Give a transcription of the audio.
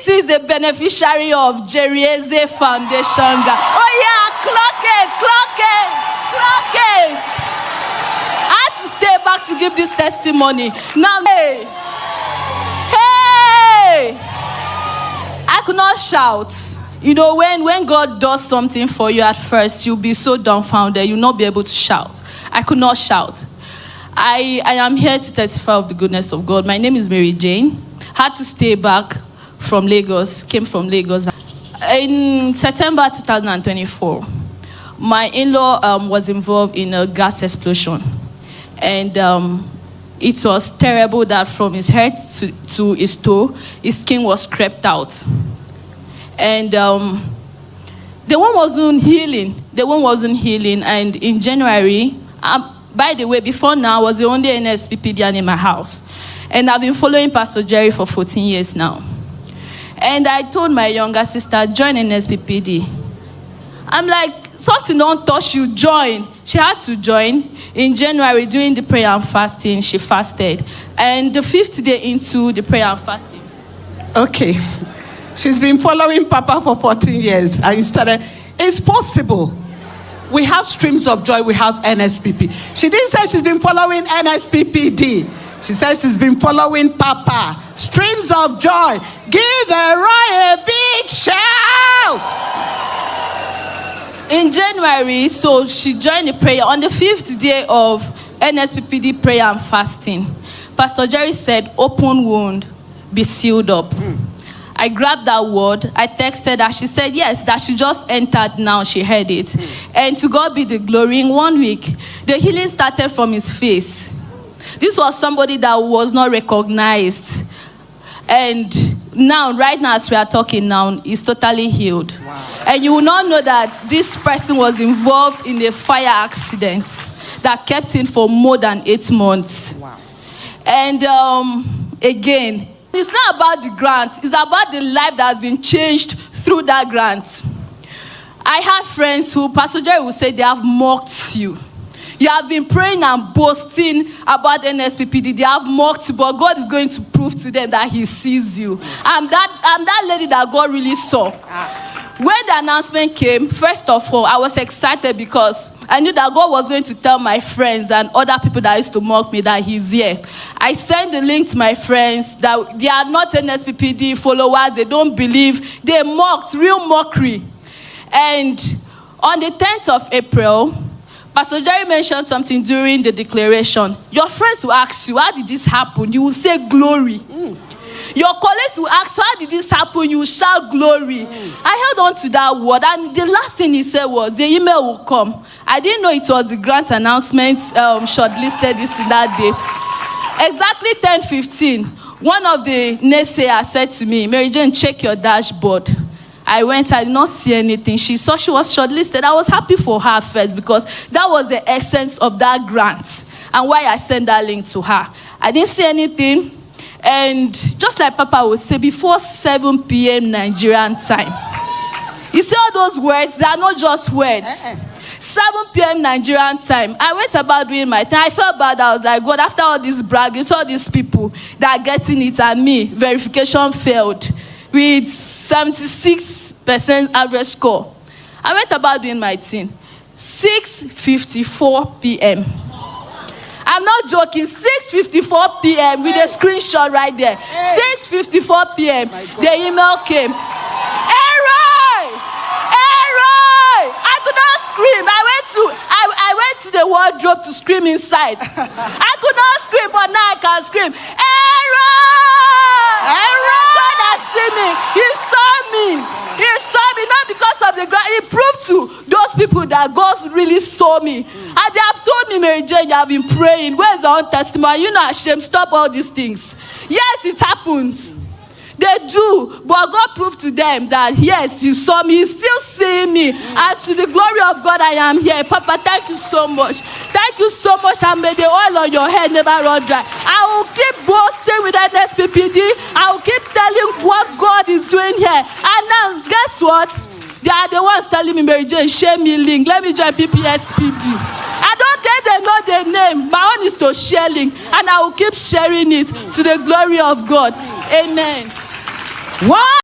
This is the beneficiary of Jerry Eze Foundation. Oh yeah, clock it. I had to stay back to give this testimony. Now, hey, I could not shout. You know, when God does something for you at first, you'll be so dumbfounded, you'll not be able to shout. I could not shout. I am here to testify of the goodness of God. My name is Mary Jane. Had to stay back from Lagos, came from Lagos. In September 2024, my in-law was involved in a gas explosion. And it was terrible that from his head to his toe, his skin was crept out. And the one wasn't healing. And in January, by the way, before now, I was the only Nsppd in my house. And I've been following Pastor Jerry for 14 years now. And I told my younger sister, join Nsppd. I'm like, something don't touch you, join. She had to join. In January, during the prayer and fasting, she fasted. And the 5th day into the prayer and fasting. Okay. She's been following Papa for 14 years. And you started, it's possible. We have streams of joy, we have NSPP. She didn't say she's been following NSPPD. She says she's been following Papa. Streams of joy. Give Elroi a big shout. In January, so she joined the prayer. On the 5th day of NSPPD prayer and fasting, Pastor Jerry said, open wound, be sealed up. I grabbed that word. I texted her. She said, yes, that she just entered now. She heard it. And to God be the glory. In 1 week, the healing started from his face. This was somebody that was not recognized. And now, right now, as we are talking now, he's totally healed. Wow. And you will not know that this person was involved in a fire accident that kept him for more than 8 months. Wow. And again, it's not about the grant. It's about the life that has been changed through that grant. I have friends who, Pastor Jerry will say, they have mocked you. You have been praying and boasting about NSPPD. They have mocked you, but God is going to prove to them that he sees you. I'm that lady that God really saw. When the announcement came, first of all, I was excited because I knew that God was going to tell my friends and other people that used to mock me that he's here. I sent the link to my friends that they are not NSPPD followers. They don't believe. They mocked, real mockery. And on the 10th of April, Pastor Jerry mentioned something during the declaration. Your friends will ask you, how did this happen? You will say glory. Your colleagues will ask, how did this happen? You will shout glory. I held on to that word, and the last thing he said was, the email will come. I didn't know it was the grant announcement shortlisted this in that day. Exactly 10:15, one of the naysayers said to me, Mary Jane, check your dashboard. I went, I did not see anything. She saw she was shortlisted. I was happy for her first because that was the essence of that grant and why I sent that link to her. I didn't see anything. And just like Papa would say, before 7 p.m. Nigerian time. You see all those words? They are not just words. 7 p.m. Nigerian time. I went about doing my thing. I felt bad. I was like, God, after all this bragging, all these people that are getting it and me, verification failed with 76% average score. I went about doing my thing. 6:54 p.m. I'm not joking. 6:54 p.m. with a screenshot right there. 6:54 p.m. The email came. Elroi! I could not scream. I went to the wardrobe to scream inside. I could not scream, but now I can scream. Elroi! God has seen me. He saw me not because of the grant. He proved to those people that God really saw me. And they have told me, Mary Jane, you have been praying. Where's your own testimony? You're not ashamed. Stop all these things. Yes, it happens. They do, but God proved to them that yes, he saw me, he's still seeing me, and to the glory of God I am here. Papa, thank you so much. Thank you so much, and may the oil on your head never run dry. I will keep boasting with NSPPD. I will keep telling what God is doing here. And now, guess what? They are the ones telling me, Mary Jane, share me link. Let me join PPSPD. I don't care they know their name. My own is to share link, and I will keep sharing it to the glory of God. Amen. What?